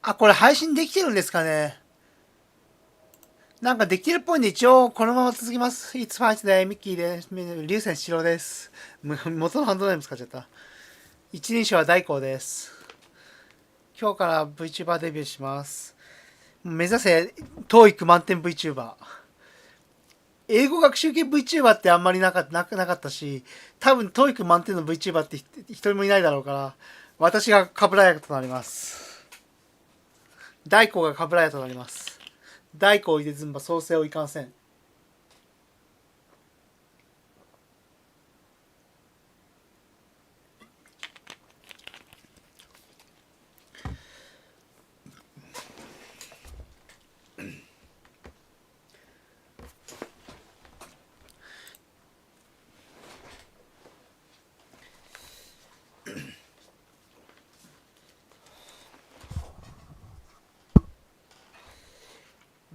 あ、これ配信できてるんですかね。なんかできるっぽいんで一応このまま続きます。It's fine で、ミッキーで、竜泉七郎です。元のハンドネーム使っちゃった。一人称は大光です。今日から VTuber デビューします。目指せ TOEIC 満点 VTuber。英語学習系 VTuber ってあんまりなかったし、多分 TOEIC 満点の VTuber って一人もいないだろうから、私がカブラヤとなります。大光がカブラヤとなります。大光いでずんば創生をいかんせん。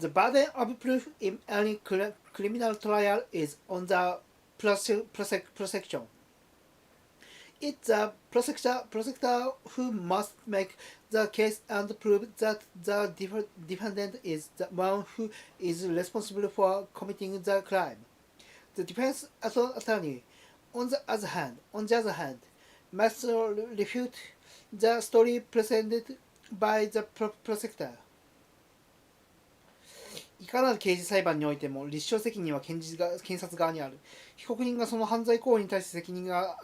The burden of proof in any criminal trial is on the prosecution. It's the prosecutor who must make the case and prove that the defendant is the one who is responsible for committing the crime. The defense attorney, on the other hand, must refute the story presented by the prosecutor. いかなる刑事裁判においても立証責任は検察側にある。被告人がその犯罪行為に対して責任が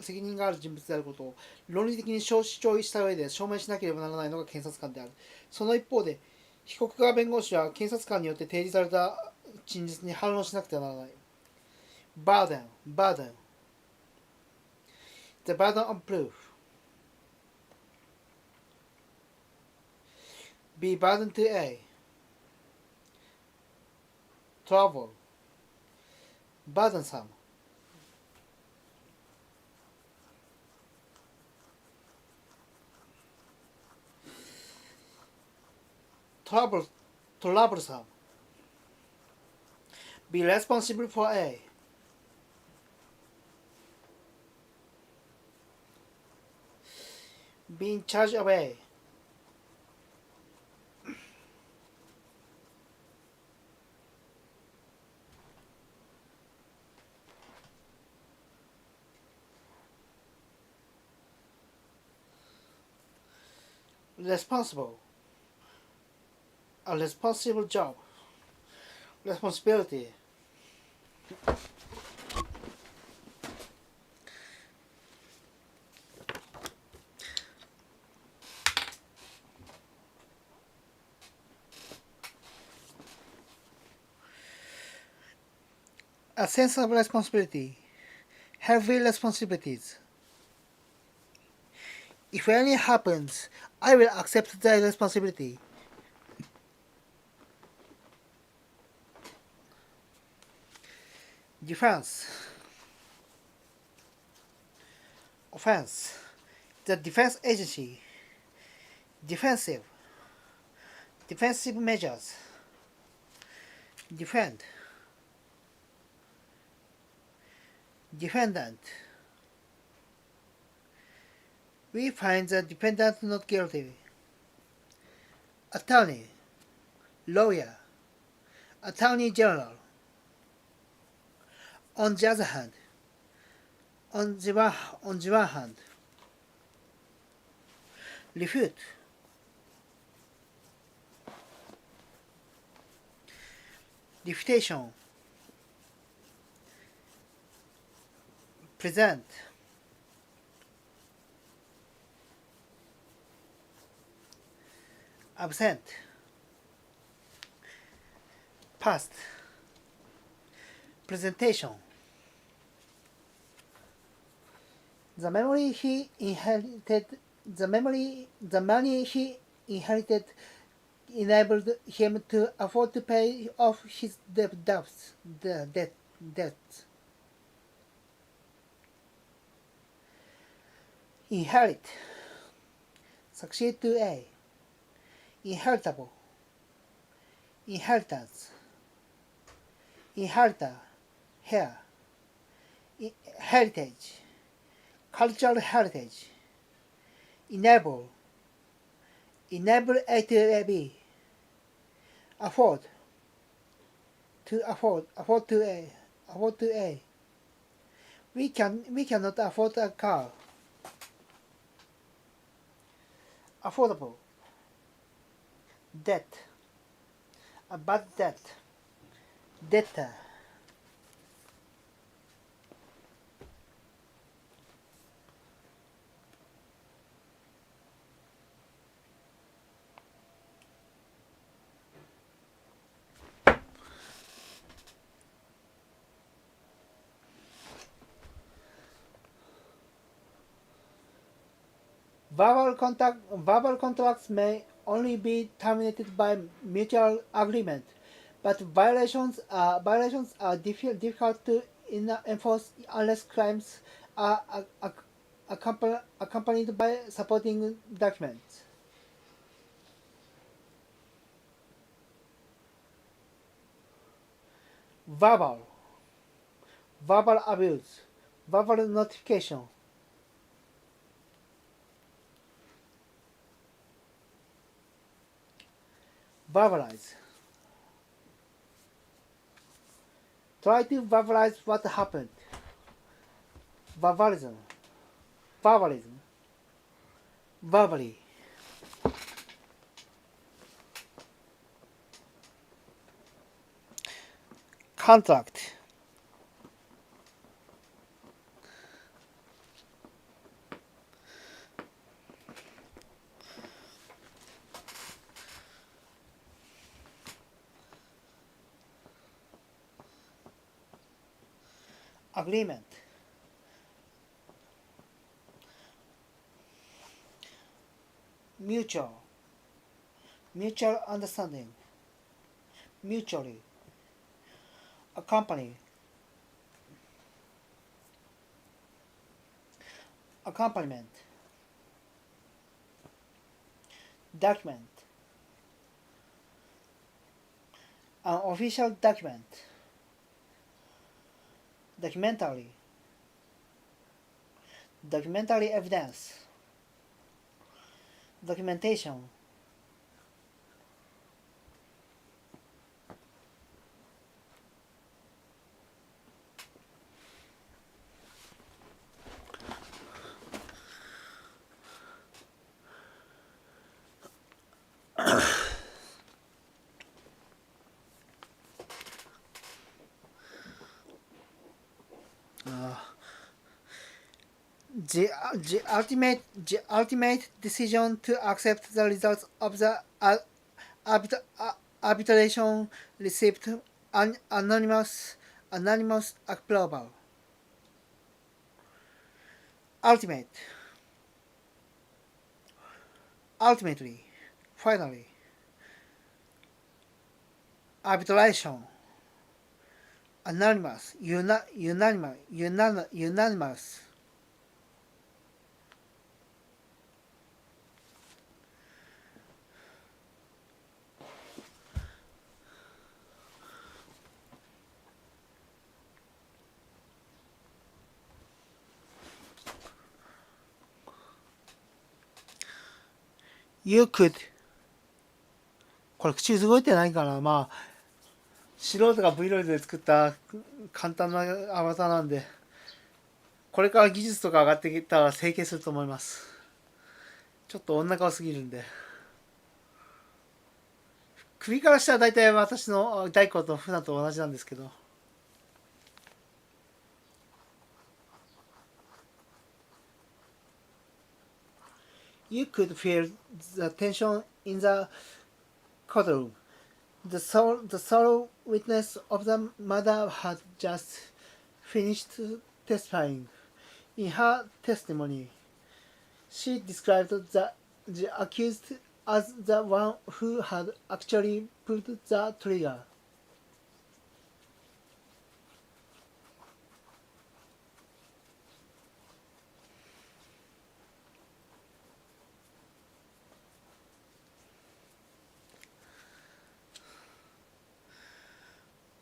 ある人物であることを論理的に主張した上で証明しなければならないのが検察官である。その一方で、被告側弁護士は検察官によって提示された陳述に反論しなくてはならない。burden, the burden of proof. Be burden to A. Trouble, burdensome. Troublesome. Be responsible for A. Be in charge of A. Responsible. A responsible job. Responsibility. A sense of responsibility. Heavy responsibilities. If anything happens, I will accept the responsibility. Defense. Offense. The defense agency. Defensive. Defensive measures. Defend. Defendant. We find the defendant not guilty. Attorney. Lawyer. Attorney General. On the other hand, refute. Refutation. Present. Absent. Past. Presentation. The money he inherited enabled him to afford to pay off his debts. Inherit. Succeed to A. Inheritable. Inheritance. Inheritor. Heir. Heritage. Cultural heritage. Enable. enable A to B, afford to A. We cannot afford a car. Affordable. Debt. A bad debt. Debtor. Verbal contracts may only be terminated by mutual agreement, but violations are difficult to enforce unless crimes are accompanied by supporting documents. Verbal abuse, verbal notification. Verbalize. Try to verbalize what happened. Verbalism. Verbally. Contract. Agreement. Mutual understanding. Mutually. Accompany. Accompaniment. Document. An official document. Documentary evidence. Documentation. The ultimate decision to accept the results of the arbitration received anonymous approval. Ultimately, finally, arbitration, anonymous, unanimous. You could これ口動いてないかな。まあ素人が Vlog で作った簡単なアバターなんで、これから技術とか上がってきたら整形すると思います。ちょっと女顔すぎるんで。首から下は大体私の大根と船と同じなんですけど。You could feel the tension in the courtroom. The sole witness of the murder had just finished testifying. In her testimony, she described the accused as the one who had actually pulled the trigger.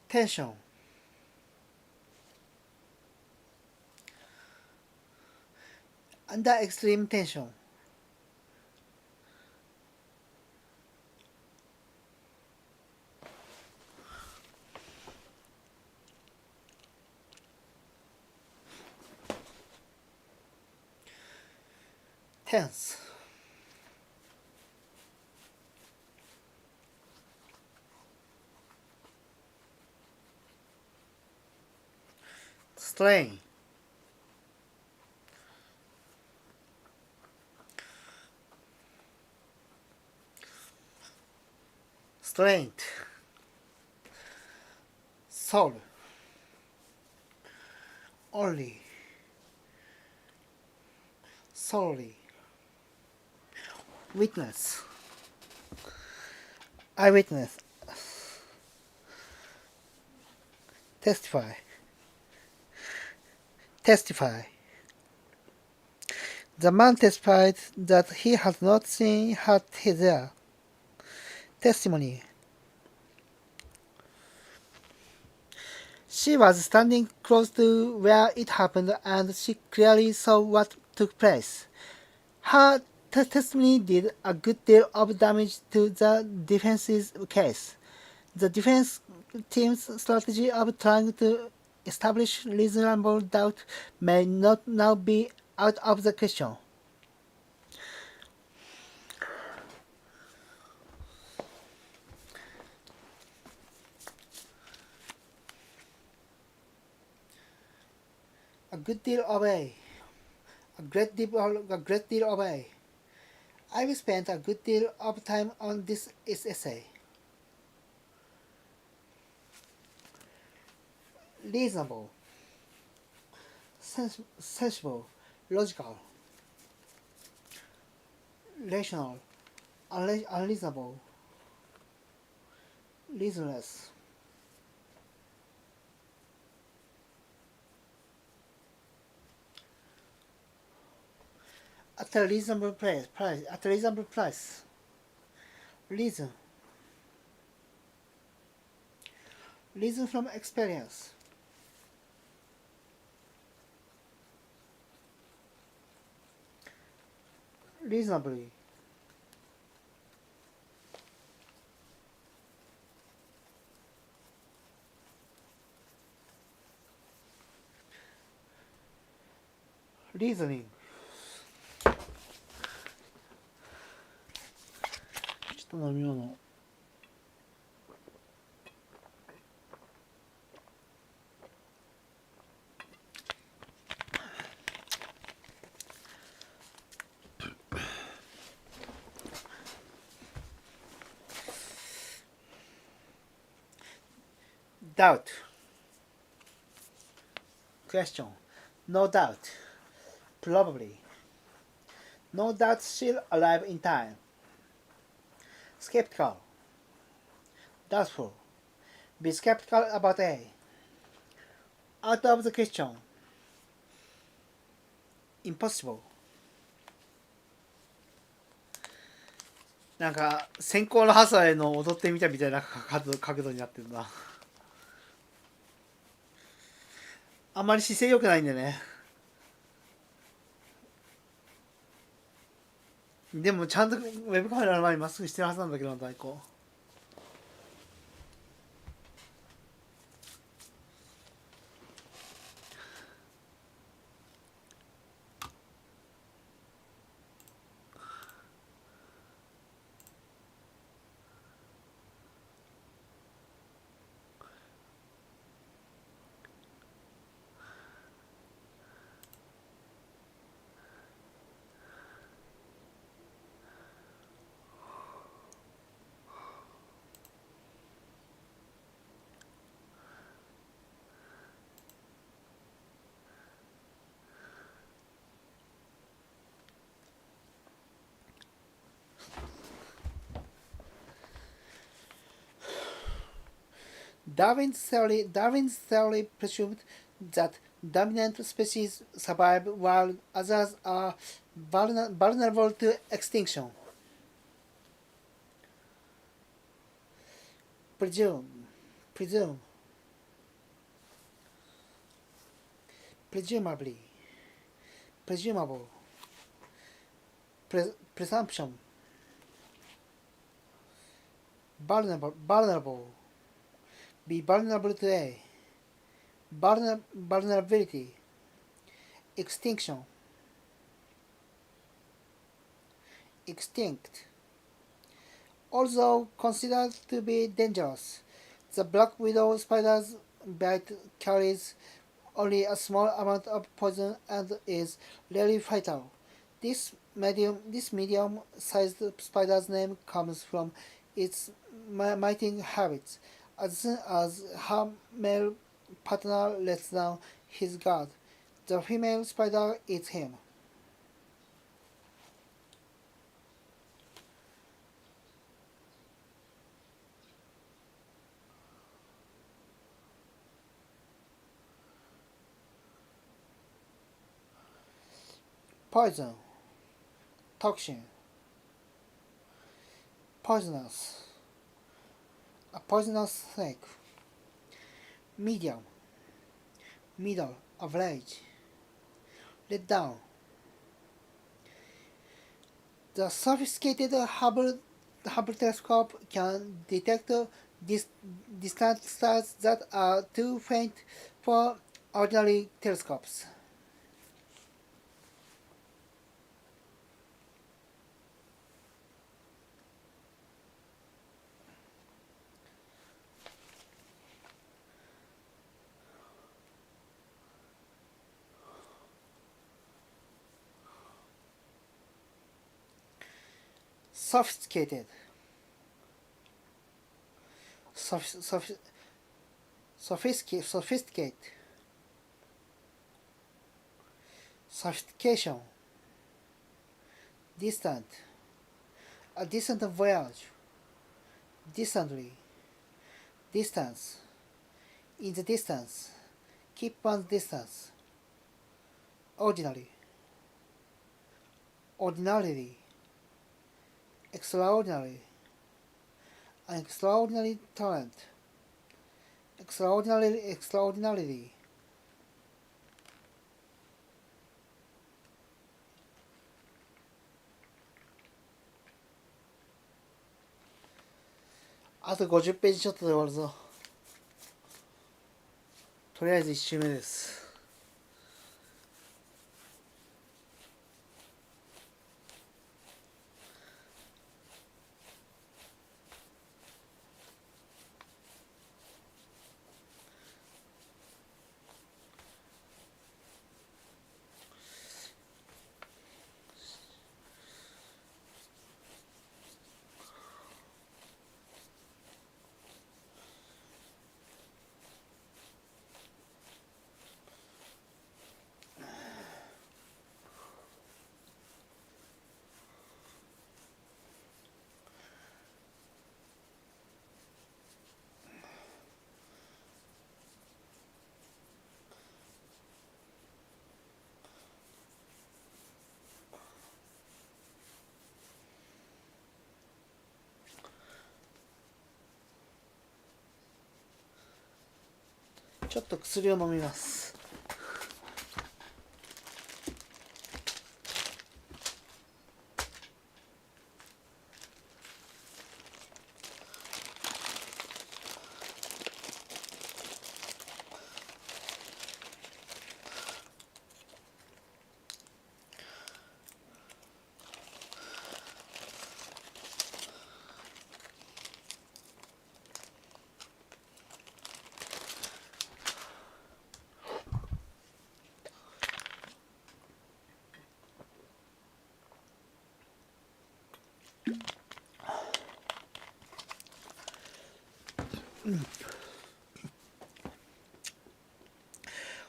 Tension. Under extreme tension. tense, strain, strength, soul, only, solely, witness, eyewitness, testify, testify. The man testified that he had not seen her there. Testimony. She was standing close to where it happened and she clearly saw what took place. Her testimony did a good deal of damage to the defense's case. The defense team's strategy of trying to establish reasonable doubt may not now be out of the question. A good deal away. A great deal away. I've spent a good deal of time on this essay. Reasonable, sensible, logical, rational, unreasonable, reasonless. At a reasonable price. Reason from experience. Reasonably. Reasoning. ちょっと飲み物。Doubt. Question. No doubt. Probably. No doubt she'll arrive in time. Skeptical. Doubtful. Be skeptical about A. Out of the question. Impossible. なんか先行のハサウェイの踊ってみたみたいな角度になってるな。あんまり姿勢良くないんでね。でもちゃんとウェブカメラの前にまっすぐしてるはずなんだけどな、大根。Darwin's theory presumed that dominant species survive while others are vulnerable to extinction. Presume, presumably, presumable, presumption, vulnerable. Be vulnerable to A. Vulnerability. Extinction. extinct. Although considered to be dangerous, the black widow spider's bite carries only a small amount of poison and is rarely fatal. This medium-sized spider's name comes from its mating habits. As soon as her male partner lets down his guard, the female spider eats him. Poison, toxin, poisonous, a poisonous snake. Medium, middle, average. Let down. The sophisticated Hubble telescope can detect distant stars that are too faint for ordinary telescopes. Sophisticated, sophisticate, sophistication, distant, a distant voyage, distantly, distance, in the distance, keep one's distance, ordinary, ordinarily, extraordinary, an extraordinary talent, extraordinarily.あと50ページちょっとで終わるぞ。とりあえず1周目です。ちょっと薬を飲みます。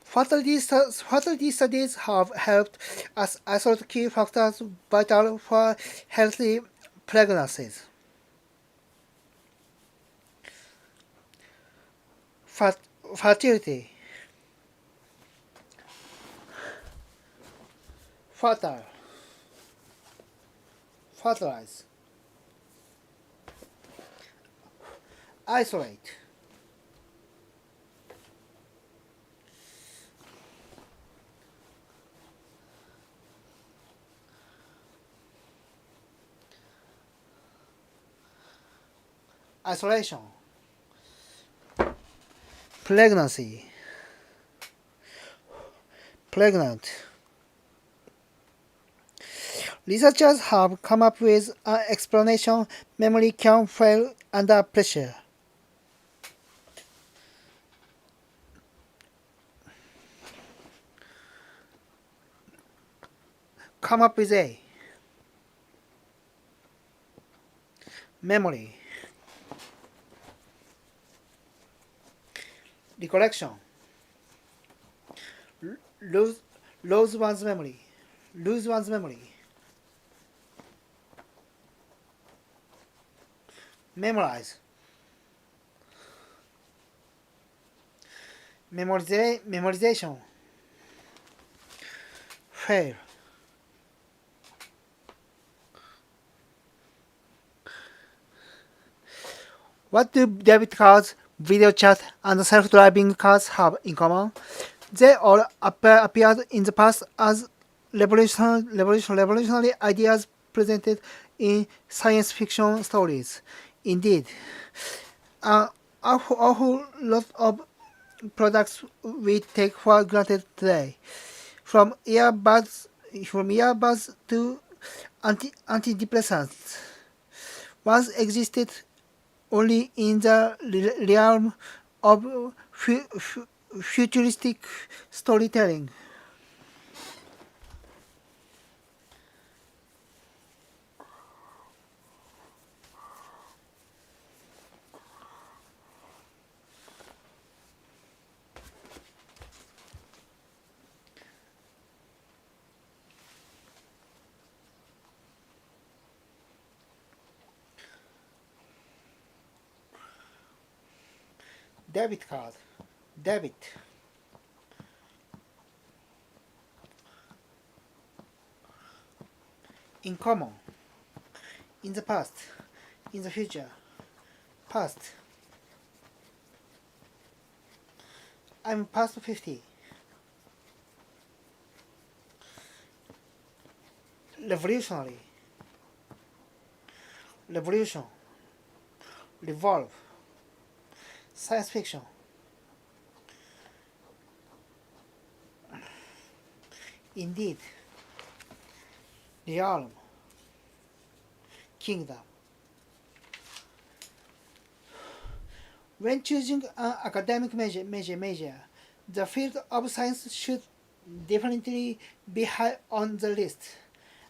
Fertility studies have helped us isolate key factors vital for healthy pregnancies. Fertility, fertile, fertilize, isolate, isolation, pregnancy, pregnant, Researchers have come up with an explanation: memory can fail under pressure. Come up with a memory, recollection, lose one's memory, memorize, memorization, fail. What do debit cards, video chat, and self-driving cars have in common? They all appeared in the past as revolutionary ideas presented in science fiction stories. Indeed, an awful lot of products we take for granted today, from earbuds to antidepressants, once existed only in the realm of futuristic storytelling. Debit card. Debit. In common. In the past. In the future. Past. I'm past 50. Revolutionary. Revolution. Revolve. Science fiction. Indeed. Realm. Kingdom. When choosing an academic major, the field of science should definitely be high on the list.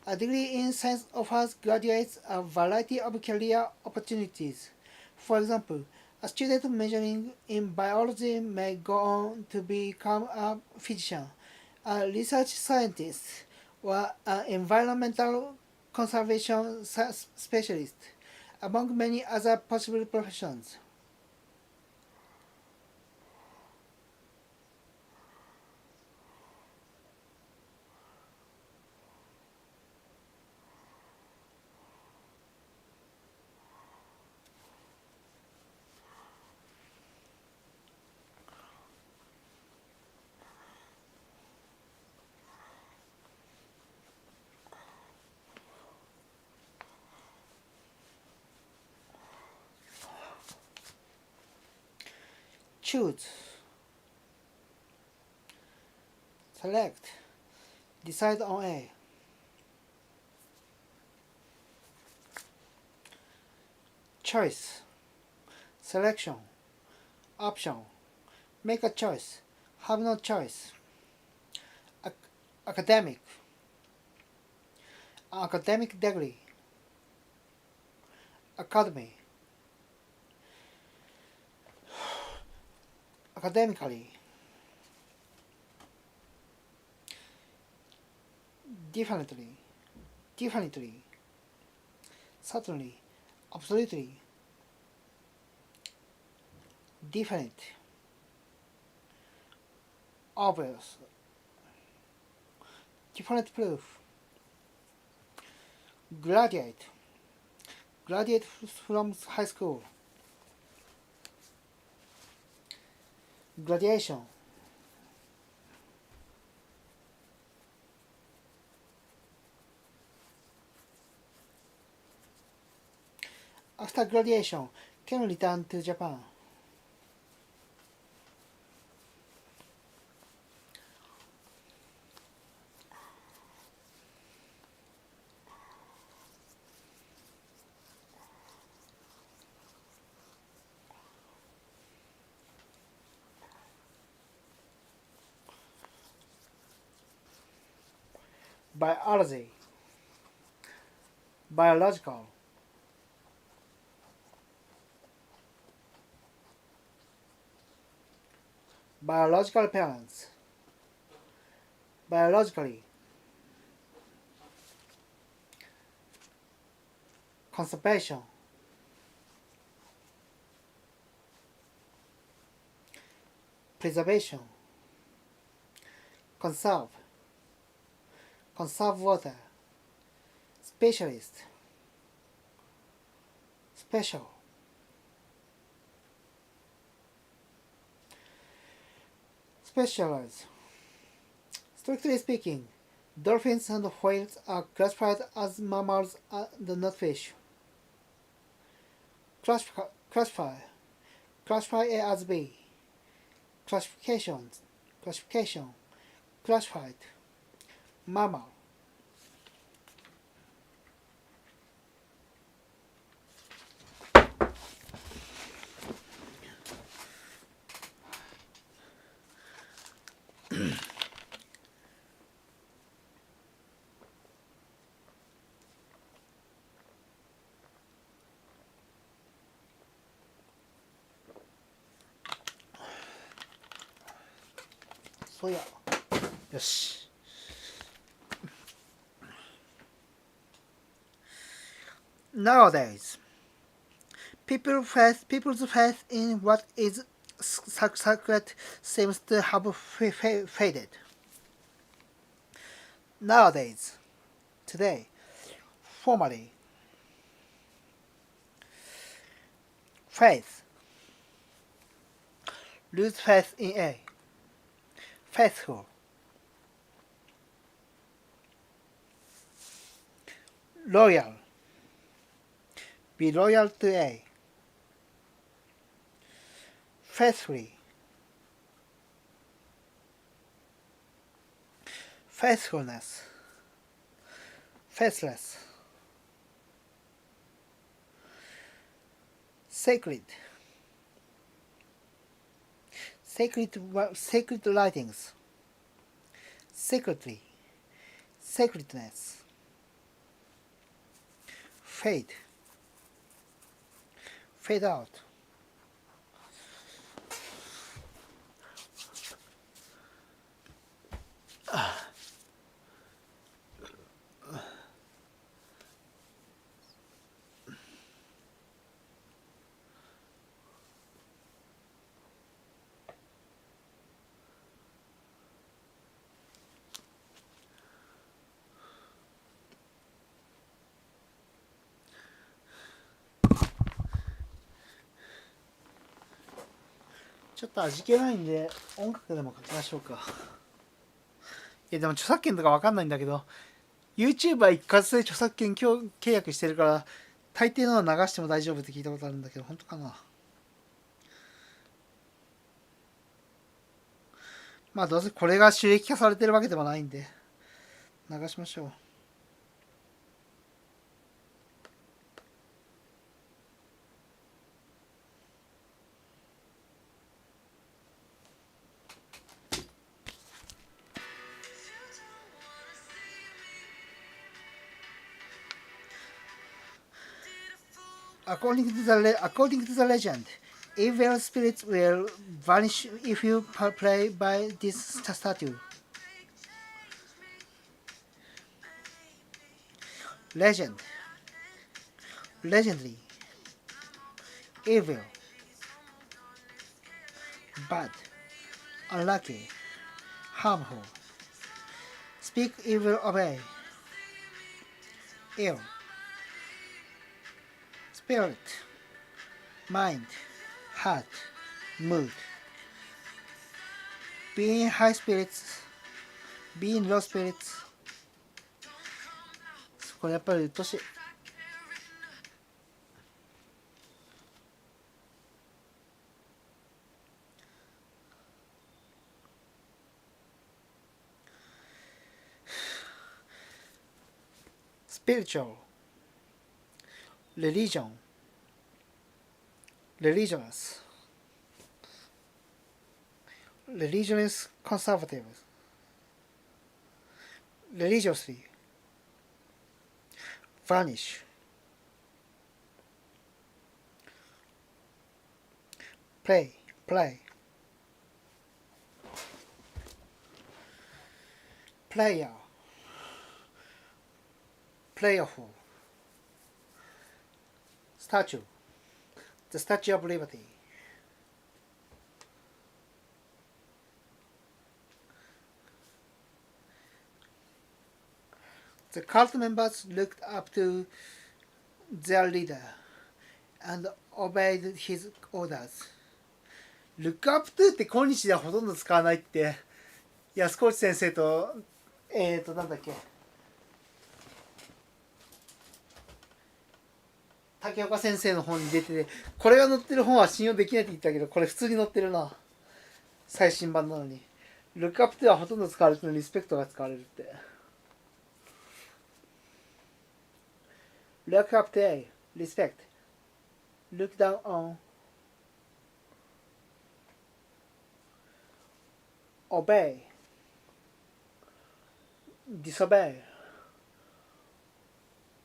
A degree in science offers graduates a variety of career opportunities. For example, a student majoring in biology may go on to become a physician, a research scientist, or an environmental conservation specialist, among many other possible professions. Choose, select, decide on a. Choice, selection, option, make a choice, have no choice. Academic, academic degree, academy, academically, definitely, certainly, absolutely, different, obvious, different proof, graduate, from high school, graduation, after graduation, can return to Japan. biology, biological, biological parents, biologically, conservation, preservation, conserve, conserve water, specialist, special, specialize. Strictly speaking, dolphins and whales are classified as mammals and not fish. Classify A as B. Classification, classified, mammal.そうや。よし。Nowadays, people's faith in what is sacred seems to have faded. Nowadays, today, formally, faith, lose faith in A, faithful, loyal, be loyal to A, faithfully, faithfulness, faithless, sacred, sacred writings, secretly, sacredness, fade, fade out,ちょっと味気ないんで音楽でも書きましょうか。いやでも著作権とかわかんないんだけど YouTuber 一括で著作権契約してるから大抵のは流しても大丈夫って聞いたことあるんだけど本当かな。まあどうせこれが収益化されてるわけでもないんで流しましょう。According to the legend, evil spirits will vanish if you play by this statue. Legend, legendary, evil, bad, unlucky, harmful. Speak evil, obey. Ill, spirit, mind, heart, mood. Be in high spirits, be in low spirits. これやっぱりうっとしい。Spiritual, religion, religious, religious conservative, religiously, vanish, play, player, playful, statue, the Statue of Liberty, the cult members looked up to their leader and obeyed his orders. look up to って今日ではほとんど使わないって安河内先生となんだっけ竹岡先生の本に出てて、これが載ってる本は信用できないって言ったけど、これ普通に載ってるな、最新版なのに。look up to はほとんど使われてるのにリスペクトが使われるって。look up to A, respect, look down on, obey, disobey,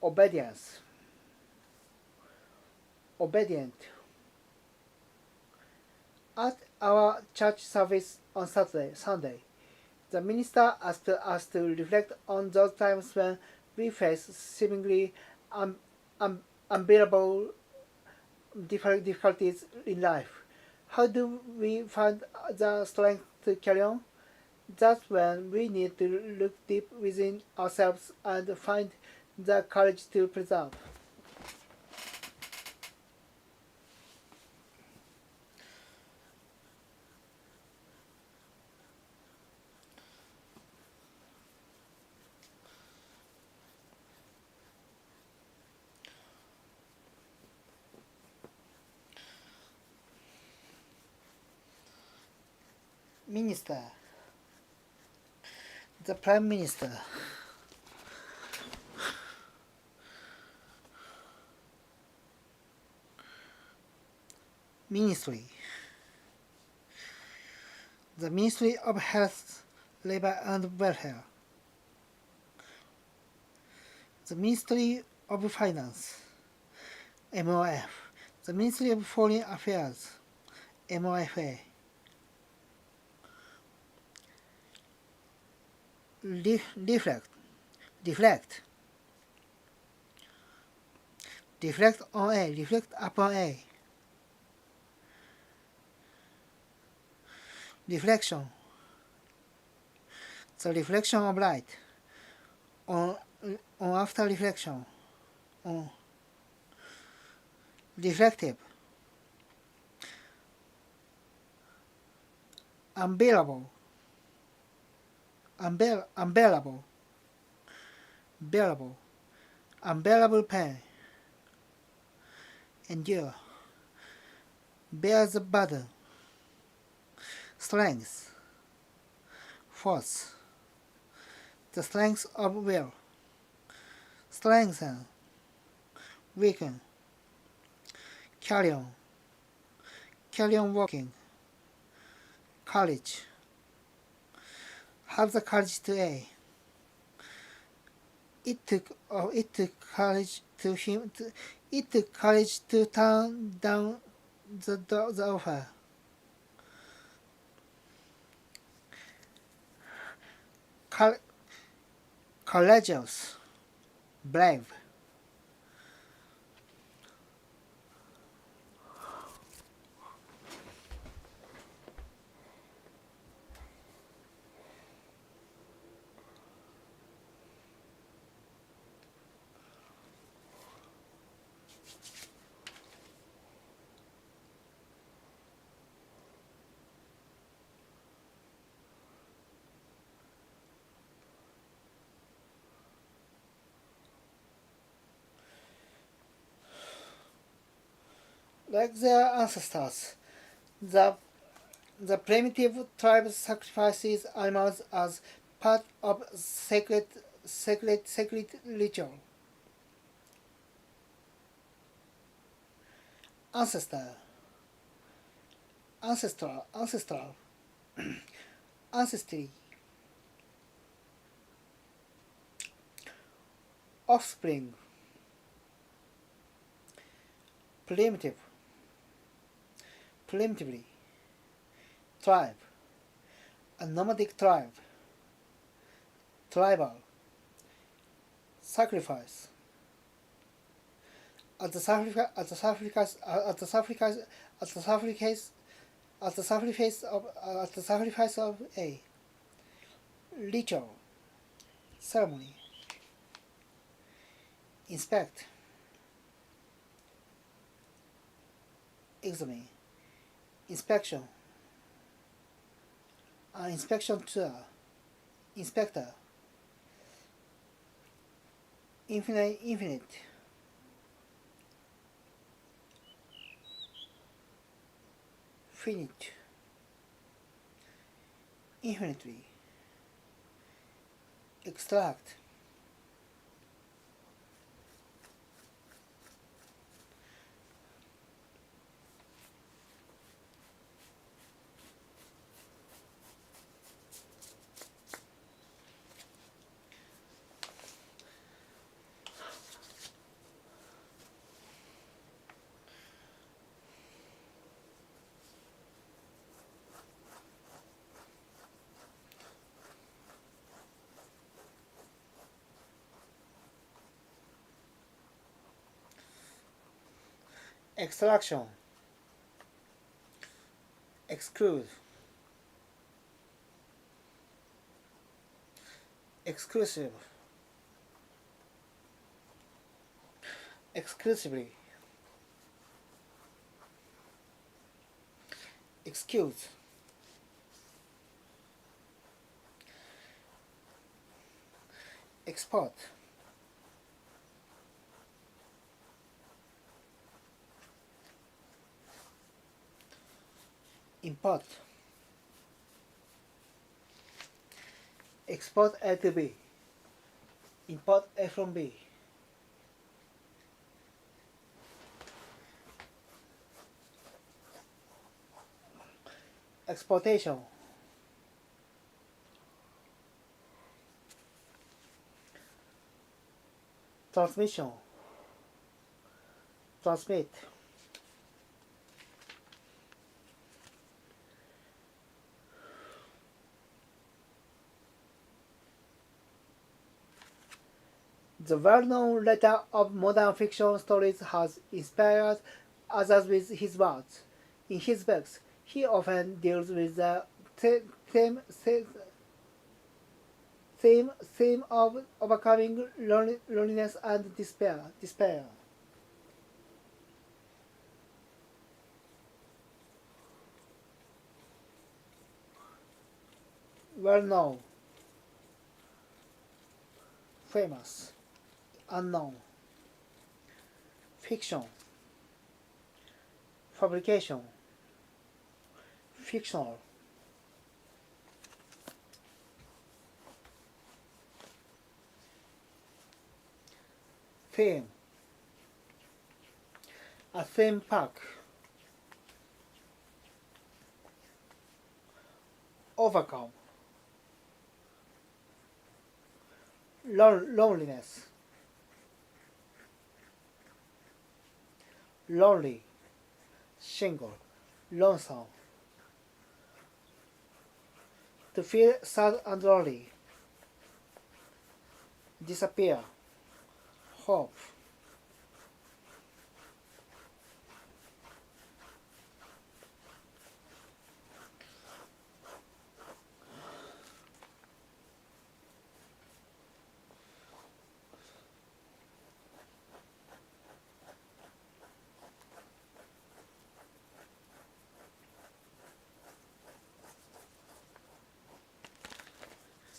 obedience, obedient. At our church service on Sunday, the minister asked us to reflect on those times when we face seemingly unbearable difficulties in life. How do we find the strength to carry on? That's when we need to look deep within ourselves and find the courage to preserve. Minister, the Prime Minister, Ministry, the Ministry of Health, Labor and Welfare, the Ministry of Finance, MOF, the Ministry of Foreign Affairs, MOFA, deflect on A, reflect upon A, reflection, the reflection of light on after reflection, on reflective, unbearable, bearable, unbearable pain, endure, bear the burden, strength, force, the strength of will, strengthen, weaken, carry on walking, courage, have the courage to A. It took courage to turn down the offer. Courageous, brave. Like their ancestors, the primitive tribes sacrifices animals as part of sacred ritual. Ancestral, ancestry, offspring, primitive, primitively, tribe, a nomadic tribe, tribal, sacrifice, at the sacrifice of a ritual, ceremony, inspect, examine, inspection, inspection tour, inspector, infinite, finite, infinitely, extract, extraction, exclude, exclusive, exclusively, excuse, export, import, export A to B, import A from B, exportation, transmission, transmit, the well-known writer of modern fiction stories has inspired others with his words. In his books, he often deals with the theme of overcoming loneliness and despair. Well-known, famous, unknown, fiction, fabrication, fictional, theme, a theme park, overcome, loneliness, lonely, single, lonesome, to feel sad and lonely, disappear, hope,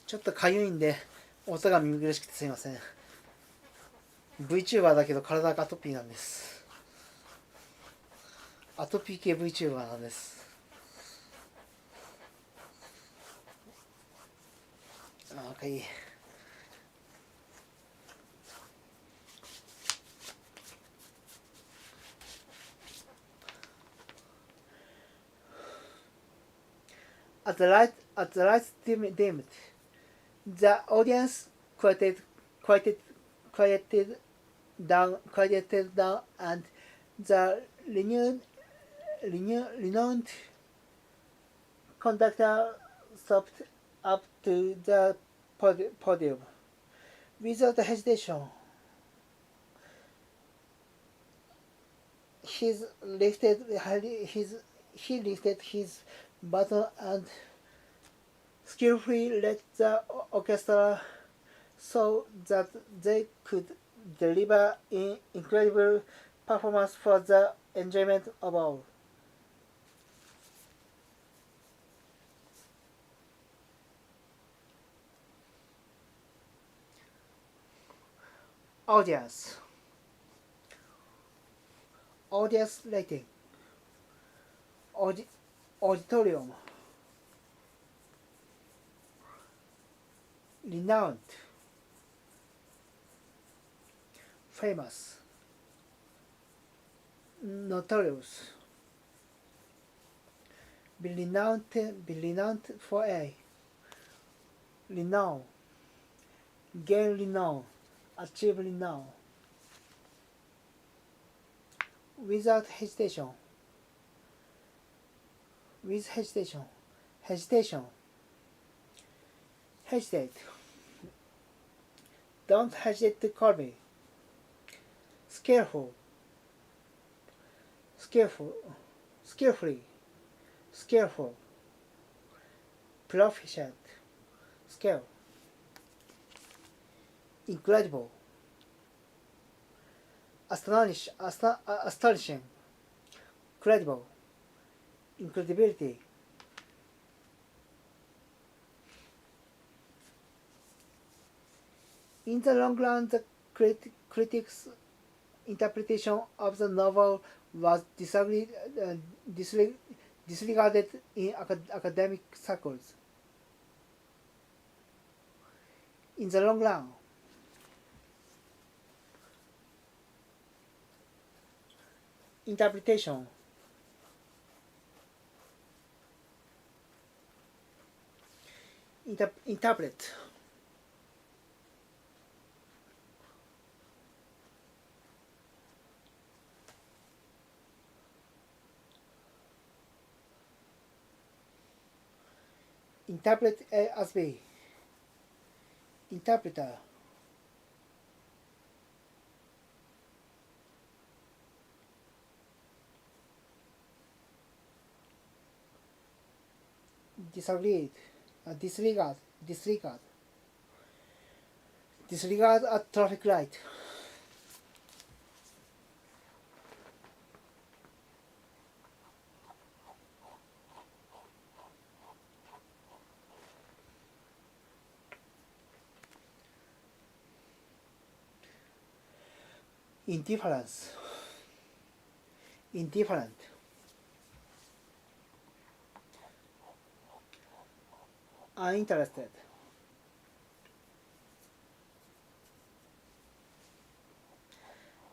ちょっとかゆいんで音が耳苦しくてすいません。VTuber だけど体がアトピーなんです。アトピー系 VTuber なんです。なんかいい。At the lights dimmed, the audience quieted down, and The renowned conductor stepped up to the podium. Without hesitation, he lifted his baton and skillfully led the orchestra so that they could deliver an incredible performance for the enjoyment of all. Audience rating. Auditorium. Renowned. Famous. Notorious. Be renowned for a. Renown. Gain renown. Achieve renown. Without hesitation. With hesitation. Hesitate. Don't hesitate to call me. Skillfully. Skillful. Proficient. Skill. Incredible. Astonishing. Credible. Incredibility. In the long run, the critics' interpretation of the novel was disregarded in academic circles. In the long run, interpretation. Interpret. Interpret A as B. Interpreter. Disregard. Disregard a traffic light. Indifferent. Uninterested.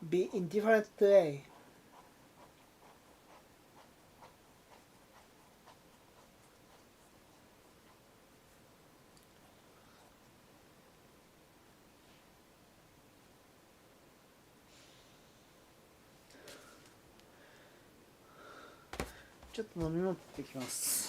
Be indifferent to A.ちょっと飲み物取ってきます。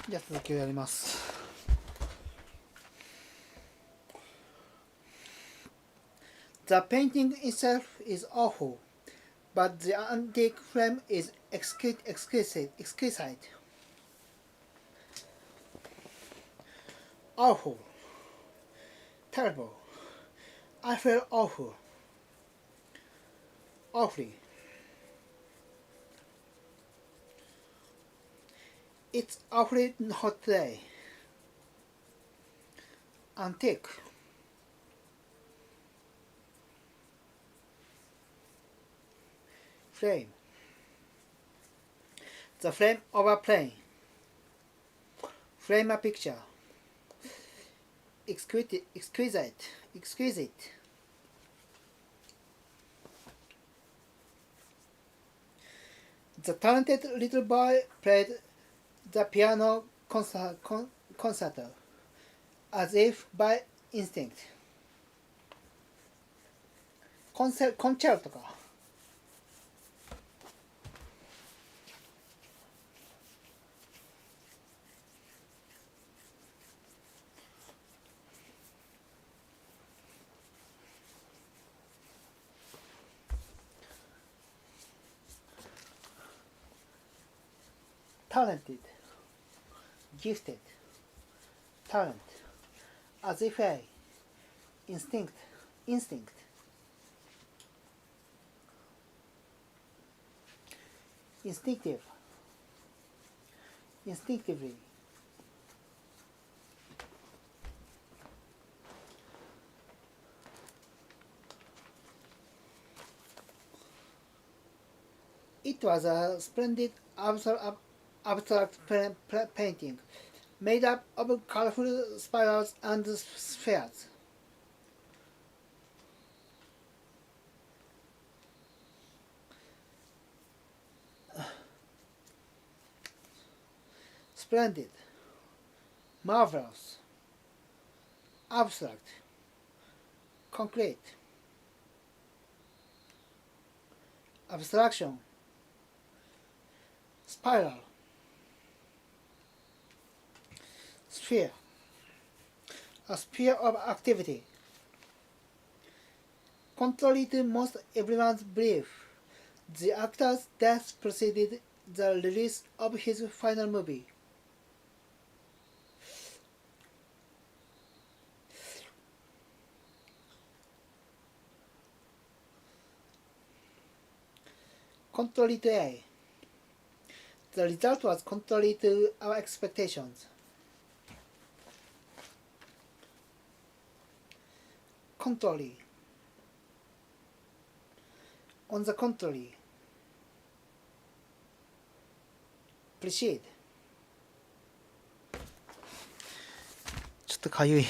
じゃあ続きをやります。The painting itself is awful, but the antique frame is exquisite. Awful. Terrible. I feel awful. Awfully. It's awfully hot today. Antique. Frame. The frame of a plane. Frame a picture. Exquisite. The talented little boy played the piano concerto as if by instinct. コンチェルトか。Talented, gifted, talent, as if a, instinct, instinctive, instinctively. It was a splendid abstract painting, made up of colorful spirals and spheres. Splendid, marvelous, abstract, concrete, abstraction, spiral, sphere, a sphere of activity. Contrary to most everyone's belief, the actor's death preceded the release of his final movie. Contrary to A. The result was contrary to our expectations. Contrary. On the contrary. Precede. ちょっとかゆい。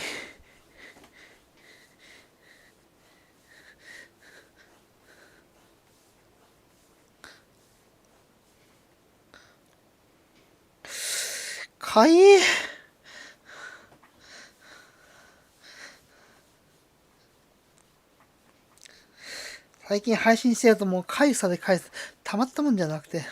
かゆい。最近配信してるともうかゆさでかゆさたまったもんじゃなくて。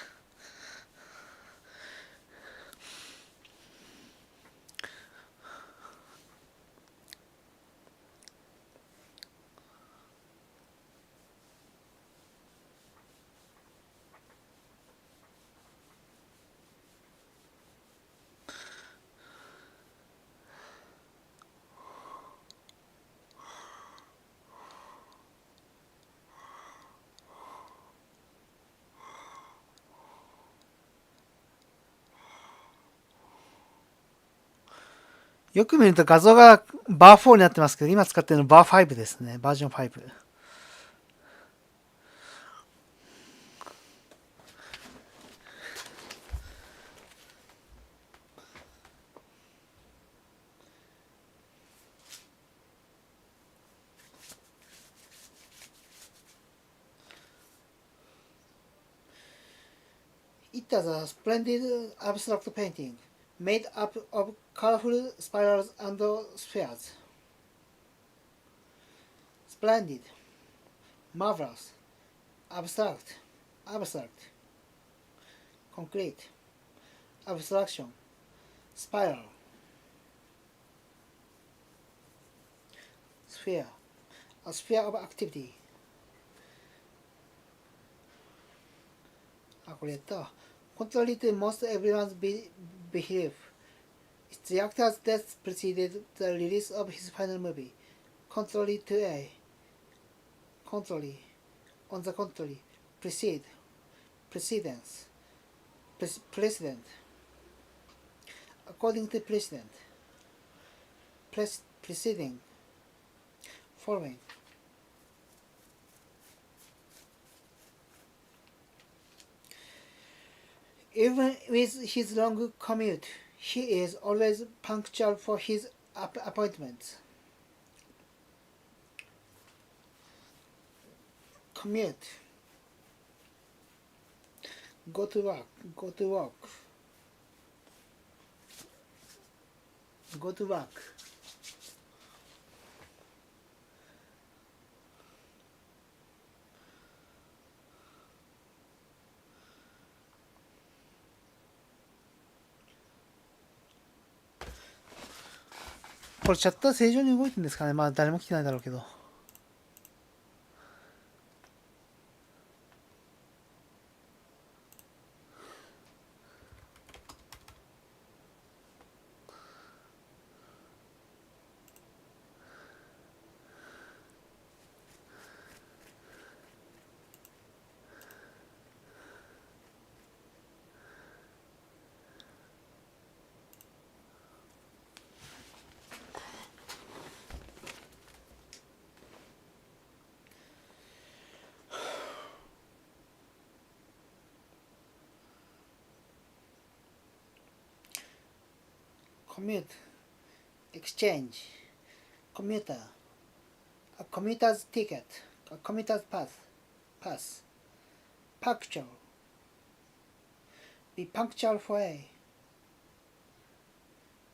よく見ると画像がバー4になってますけど、今使ってるのバー5ですね。バージョン5。It was a splendid abstract painting, made up of colorful spirals and spheres. Splendid, marvelous, abstract, concrete, abstraction, spiral, sphere, a sphere of activity. これやったわ。Contrary to most everyone's belief, it's the actor's death preceded the release of his final movie. Contrary to A. Contrary. On the contrary. Precede. Precedence. Precedent. According to precedent. Preceding. Following. Even with his long commute, he is always punctual for his appointments. Commute. Go to work. Go to work. Go to work.これチャットは正常に動いてるんですかね。まあ誰も来てないだろうけど。Commute, exchange, commuter, a commuter's ticket, a commuter's pass, punctual, be punctual for A,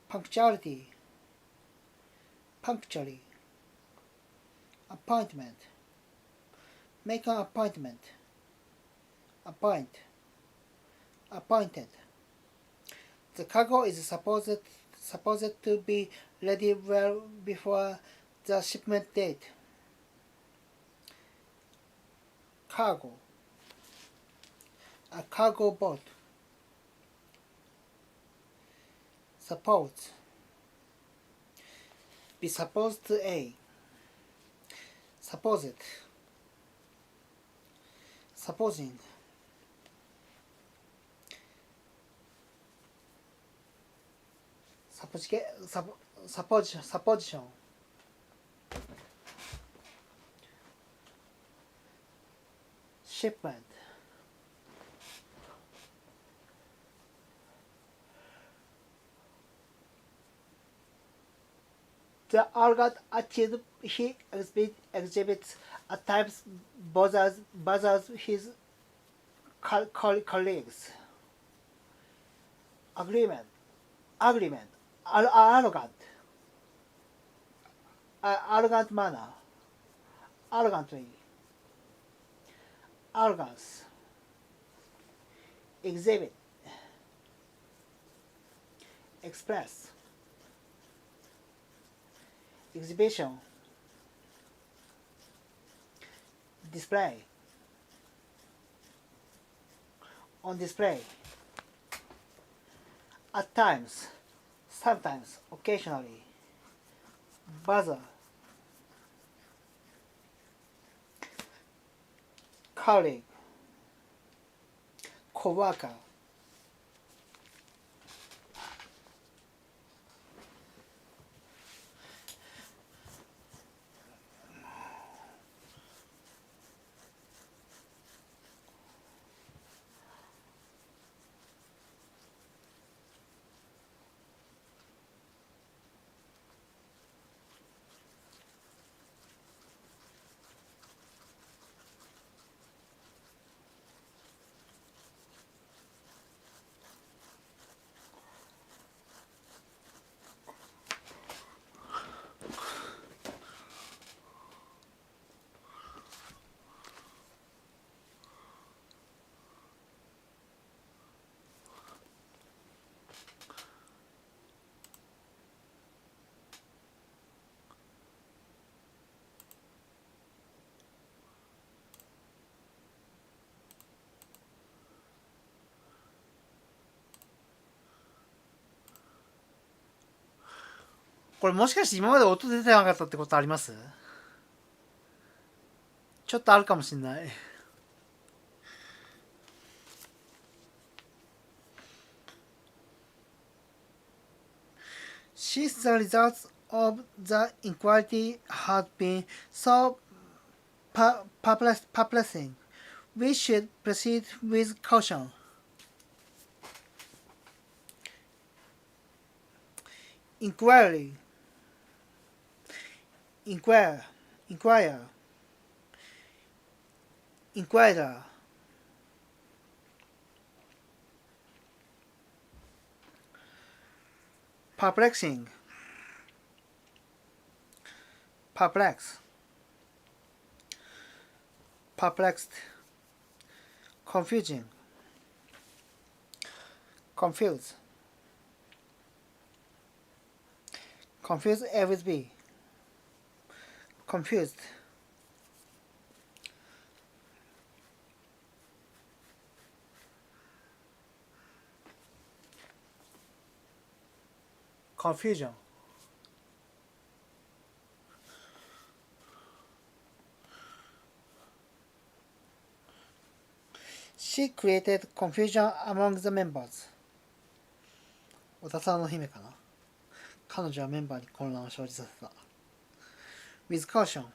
punctuality, punctually, appointment, make an appointment, appointed. The cargo is supposed to be ready well before the shipment date. Cargo. A cargo boat. Suppose. Be supposed to A. Suppose it. Supposing. Supposition. Shipment. The arrogant attitude he exhibits at times bothers his colleagues. Agreement. Arrogant manner, arrogantly, arrogance, exhibit, express, exhibition, display, on display, at times, sometimes, occasionally, buzzer, colleague, co-worker, これもしかして今まで音出てなかったってことあります？ちょっとあるかもしんない。Since the results of the inquiry have been so perplexing, we should proceed with caution. Inquiry, inquire, inquirer. Perplexing, perplexed, confusing, confused, A with B, confused, confusion. She created confusion among the members. おたさの姫かな。彼女はメンバーに混乱を生じさせた。With caution.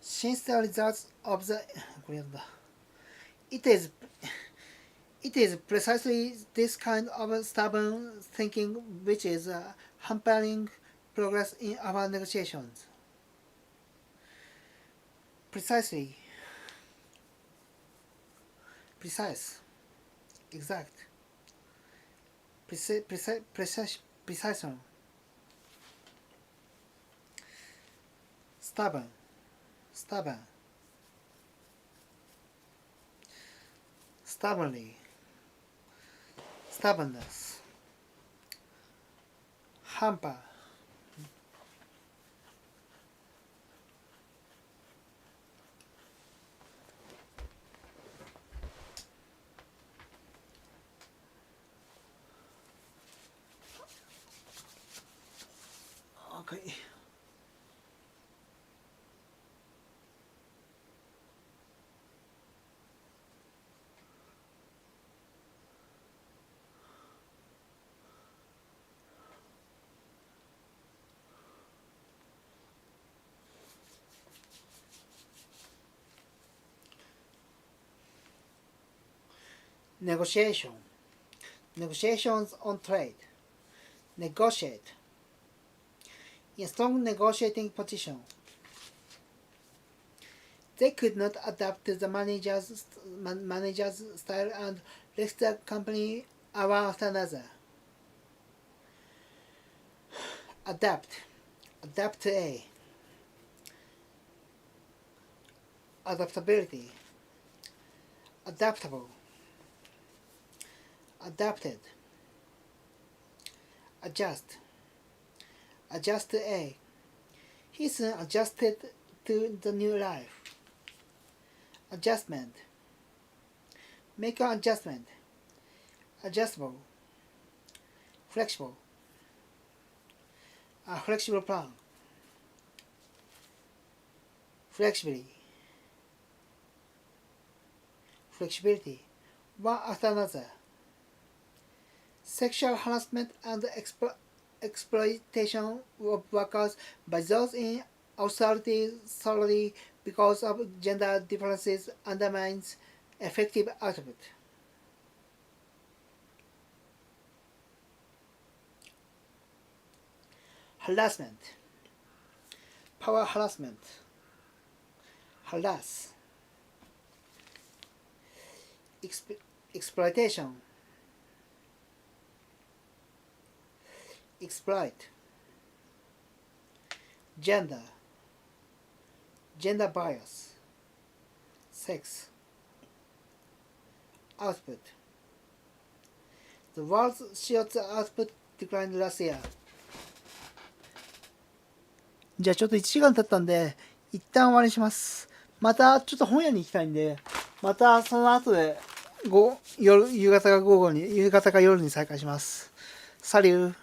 Since the results of the it is precisely this kind of stubborn thinking which is hampering progress in our negotiations. Precisely, precise, exact, precision, stubborn, stubbornly, stubbornness, hamper, okay. Negotiation, negotiations on trade, negotiate, in strong negotiating position. They could not adapt to the manager's style and left the company one after another. Adapt A, adaptability, adaptable, adapted, adjust A. He soon adjusted to the new life. Adjustment, make an adjustment, adjustable, flexible, a flexible plan, flexibility, one after another. Sexual harassment and exploitation of workers by those in authority solely because of gender differences undermines effective output. Harassment, power harassment, harass, exploitation, exploit, gender bias, 6. Output. The world's CO2 output declined last year. じゃあちょっと1時間経ったんで、一旦終わりにします。またちょっと本屋に行きたいんで、またその後で夕方か夜に再開します。サリュー。